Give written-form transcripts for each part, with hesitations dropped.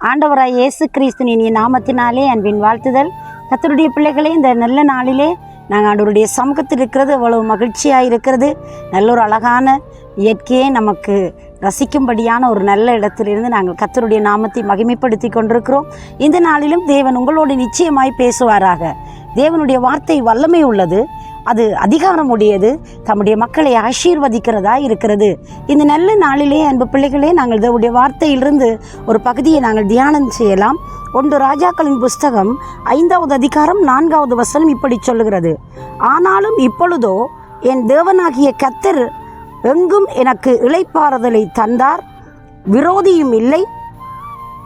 ஆண்டவராய் இயேசு கிறிஸ்துவின் இனிய நாமத்தினாலே அன்பின் வாழ்த்துதல். கர்த்தருடைய பிள்ளைகளே, இந்த நல்ல நாளிலே நாங்கள் ஆண்டவருடைய சமூகத்தில் இருக்கிறது அவ்வளவு மகிழ்ச்சியாக இருக்கிறது. நல்ல ஒரு அழகான இயற்கையை நமக்கு ரசிக்கும்படியான ஒரு நல்ல இடத்திலிருந்து நாங்கள் கர்த்தருடைய நாமத்தை மகிமைப்படுத்தி கொண்டிருக்கிறோம். இந்த நாளிலும் தேவன் உங்களோடு நிச்சயமாய் பேசுவாராக. தேவனுடைய வார்த்தை வல்லமை உள்ளது, அது அதிகாரம் உடையது, தம்முடைய மக்களை ஆசீர்வதிக்கிறதா இருக்கிறது. இந்த நல்ல நாளிலே அன்பு பிள்ளைகளே, நாங்கள் தேவனுடைய வார்த்தையிலிருந்து ஒரு பகுதியை நாங்கள் தியானம் செய்யலாம். 1 ராஜாக்களின் புஸ்தகம் 5வது அதிகாரம் 4வது வசனம் இப்படி சொல்லுகிறது: ஆனாலும் இப்பொழுதோ என் தேவனாகிய கர்த்தர் எங்கும் எனக்கு இளைப்பாறுதலை தந்தார், விரோதியும் இல்லை,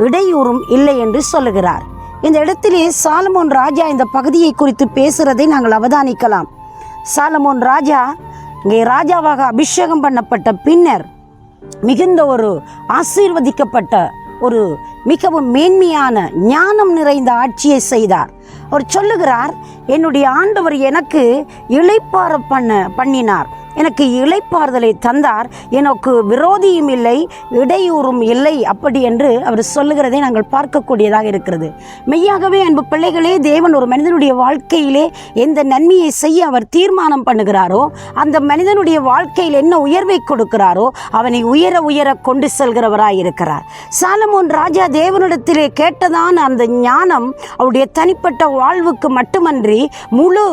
இடையூறும் இல்லை என்று சொல்லுகிறார். இந்த இடத்திலே சாலமோன் ராஜா இந்த பகுதியை குறித்து பேசுகிறதை நாங்கள் அவதானிக்கலாம். சாலமோன் ராஜா இங்கே ராஜாவாக அபிஷேகம் பண்ணப்பட்ட பின்னர் மிகுந்த ஒரு ஆசீர்வதிக்கப்பட்ட ஒரு மிகவும் மேன்மையான ஞானம் நிறைந்த ஆட்சியை செய்தார். அவர் சொல்லுகிறார், என்னுடைய ஆண்டவர் எனக்கு இளைப்பாற பண்ணினார், எனக்கு இளைப்பாறுதலை தந்தார், எனக்கு விரோதியும் இல்லை, இடையூறும் இல்லை, அப்படி என்று அவர் சொல்லுகிறதை நாங்கள் பார்க்கக்கூடியதாக இருக்கிறது. மெய்யாகவே அன்பு பிள்ளைகளே, தேவன் ஒரு மனிதனுடைய வாழ்க்கையிலே எந்த நன்மையை செய்ய அவர் தீர்மானம் பண்ணுகிறாரோ, அந்த மனிதனுடைய வாழ்க்கையில் என்ன உயர்வை கொடுக்கிறாரோ அவனை உயர உயர கொண்டு செல்கிறவராய் இருக்கிறார். சாலமோன் ராஜா தேவனிடத்திலே கேட்டதான அந்த ஞானம் அவருடைய தனிப்பட்ட வாழ்வுக்கு மட்டுமன்றி முழு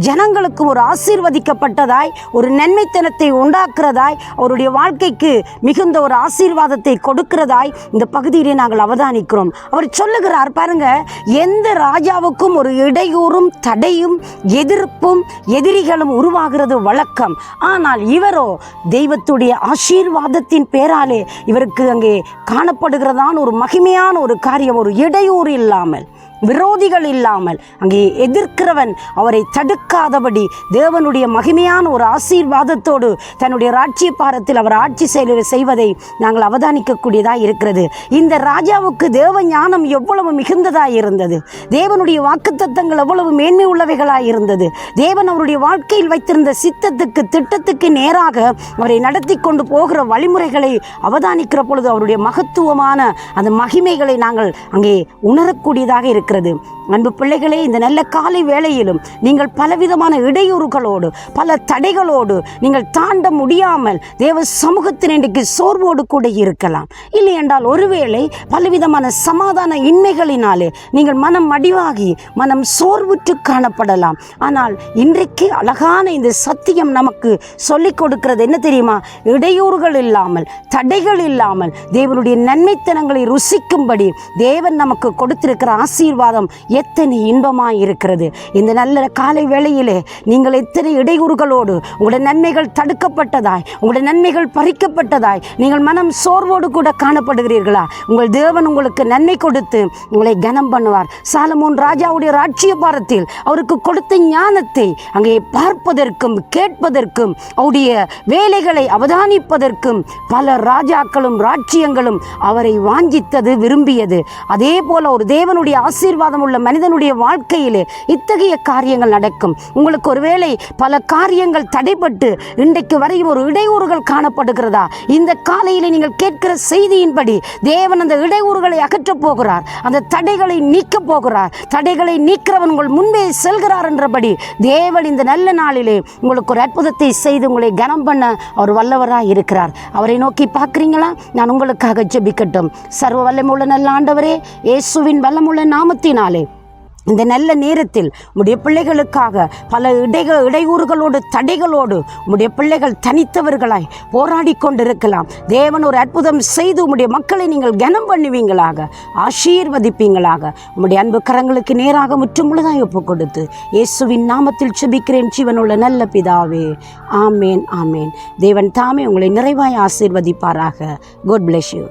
ஜனங்களுக்கு ஒரு ஆசீர்வதிக்கப்பட்டதாய், ஒரு நன்மைத்தனத்தை உண்டாக்குறதாய், அவருடைய வாழ்க்கைக்கு மிகுந்த ஒரு ஆசீர்வாதத்தை கொடுக்கிறதாய் இந்த பகுதியிலே நாங்கள் அவதானிக்கிறோம். அவர் சொல்லுகிறார், பாருங்க, எந்த ராஜாவுக்கும் ஒரு இடையூறும் தடையும் எதிர்ப்பும் எதிரிகளும் உருவாகிறது வழக்கம். ஆனால் இவரோ தெய்வத்துடைய ஆசீர்வாதத்தின் பேராலே இவருக்கு அங்கே காணப்படுகிறதான ஒரு மகிமையான ஒரு காரியம், ஒரு இடையூறு இல்லாமல், விரோதிகள் இல்லாமல், அங்கே எதிர்க்கிறவன் அவரை தடுக்காதபடி தேவனுடைய மகிமையான ஒரு ஆசீர்வாதத்தோடு தன்னுடைய ராஜ்ய பாரத்தில் அவர் ஆட்சி செய்வதை நாங்கள் அவதானிக்கக்கூடியதாக இருக்கிறது. இந்த ராஜாவுக்கு தேவ ஞானம் எவ்வளவு மிகுந்ததாக இருந்தது, தேவனுடைய வாக்குத்தத்தங்கள் எவ்வளவு மேன்மை உள்ளவைகளாக இருந்தது. தேவன் அவருடைய வாழ்க்கையில் வைத்திருந்த சித்தத்துக்கு திட்டத்துக்கு நேராக அவரை நடத்தி கொண்டு போகிற வழிமுறைகளை அவதானிக்கிற பொழுது அவருடைய மகத்துவமான அந்த மகிமைகளை நாங்கள் அங்கே உணரக்கூடியதாக இருக்கிறது. அன்பு பிள்ளைகளே, இந்த நல்ல காலை வேளையிலும் நீங்கள் பலவிதமான இடையூறுகளோடு பல தடைகளோடு நீங்கள் தாண்ட முடியாமல் தேவ சமூகத்தின் இன்றைக்கு சோர்வோடு கூட இருக்கலாம். இல்லை என்றால் ஒருவேளை பலவிதமான சமாதான இன்மைகளினாலே நீங்கள் மனம் மடிவாகி மனம் சோர்வுற்று காணப்படலாம். ஆனால் இன்றைக்கு அழகான இந்த சத்தியம் நமக்கு சொல்லிக் கொடுக்கிறது என்ன தெரியுமா? இடையூறுகள் இல்லாமல், தடைகள் இல்லாமல் தேவனுடைய நன்மைத்தனங்களை ருசிக்கும்படி தேவன் நமக்கு கொடுத்திருக்கிற ஆசீர்வாதம் எத்தனை இன்பமாய் இருக்கிறது. இந்த நல்ல காலை வேளையிலே நீங்கள் எத்தனை இடையூறுகளோடு உங்களுடைய நன்மைகள் தடுக்கப்பட்டதாய், உங்களுடைய நன்மைகள் பறிக்கப்பட்டதாய் நீங்கள் மனம் சோர்வோடு கூட காணப்படுகிறீர்களா? உங்கள் தேவன் உங்களுக்கு நன்மை கொடுத்து உங்களை கனம் பண்ணுவார். சாலமோன் ராஜாவுடைய ராஜ்ய பாரத்தில் அவருக்கு கொடுத்த ஞானத்தை அங்கே பார்ப்பதற்கும் கேட்பதற்கும் அவருடைய வேலைகளை அவதானிப்பதற்கும் பல ராஜாக்களும் ராஜ்யங்களும் அவரை வாஞ்சித்தது, விரும்பியது. அதே போல ஒரு தேவனுடைய ஆசீர்வாதம் உள்ள மனிதனுடைய வாழ்க்கையிலே இத்தகைய காரியங்கள் நடக்கும். உங்களுக்கு ஒருவேளை பல காரியங்கள் தடைப்பட்டு இன்றைக்கு வரையும் ஒரு இடையூறுகள் காணப்படுகிறதா? இந்த காலையிலே நீங்கள் கேட்கிற செய்தியின்படி தேவன் அந்த இடையூறுகளை அகற்றப் போகிறார், அந்த தடைகளை நீக்கப் போகிறார். தடைகளை நீக்கிறவன் உங்கள் முன்பே செல்கிறார் என்றபடி தேவன் இந்த நல்ல நாளிலே உங்களுக்கு ஒரு அற்புதத்தை செய்து உங்களை கனம் பண்ண அவர் வல்லவராக இருக்கிறார். அவரை நோக்கி பார்க்குறீங்களா? நான் உங்களுக்காக ஜெபிக்கட்டும். சர்வ வல்லமுள்ள நல்ல ஆண்டவரே, இயேசுவின் வல்லமுள்ள நாமத்தினாலே இந்த நல்ல நேரத்தில் உம்முடைய பிள்ளைகளுக்காக பல இடையூறுகளோடு தடைகளோடு உம்முடைய பிள்ளைகள் தனித்தவர்களாய் போராடி கொண்டிருக்கலாம். தேவன் ஒரு அற்புதம் செய்து உம்முடைய மக்களை நீங்கள் கனம் பண்ணுவீங்களாக, ஆசீர்வதிப்பீங்களாக. உம்முடைய அன்பு கரங்களுக்கு நேராக முற்றும் முழுதாய் ஒப்புக் கொடுத்து இயேசுவின் நாமத்தில் செபிக்கிறேன் ஜீவனுள்ள நல்ல பிதாவே. ஆமேன், ஆமேன். தேவன் தாமே உங்களை நிறைவாய் ஆசீர்வதிப்பாராக. God bless you.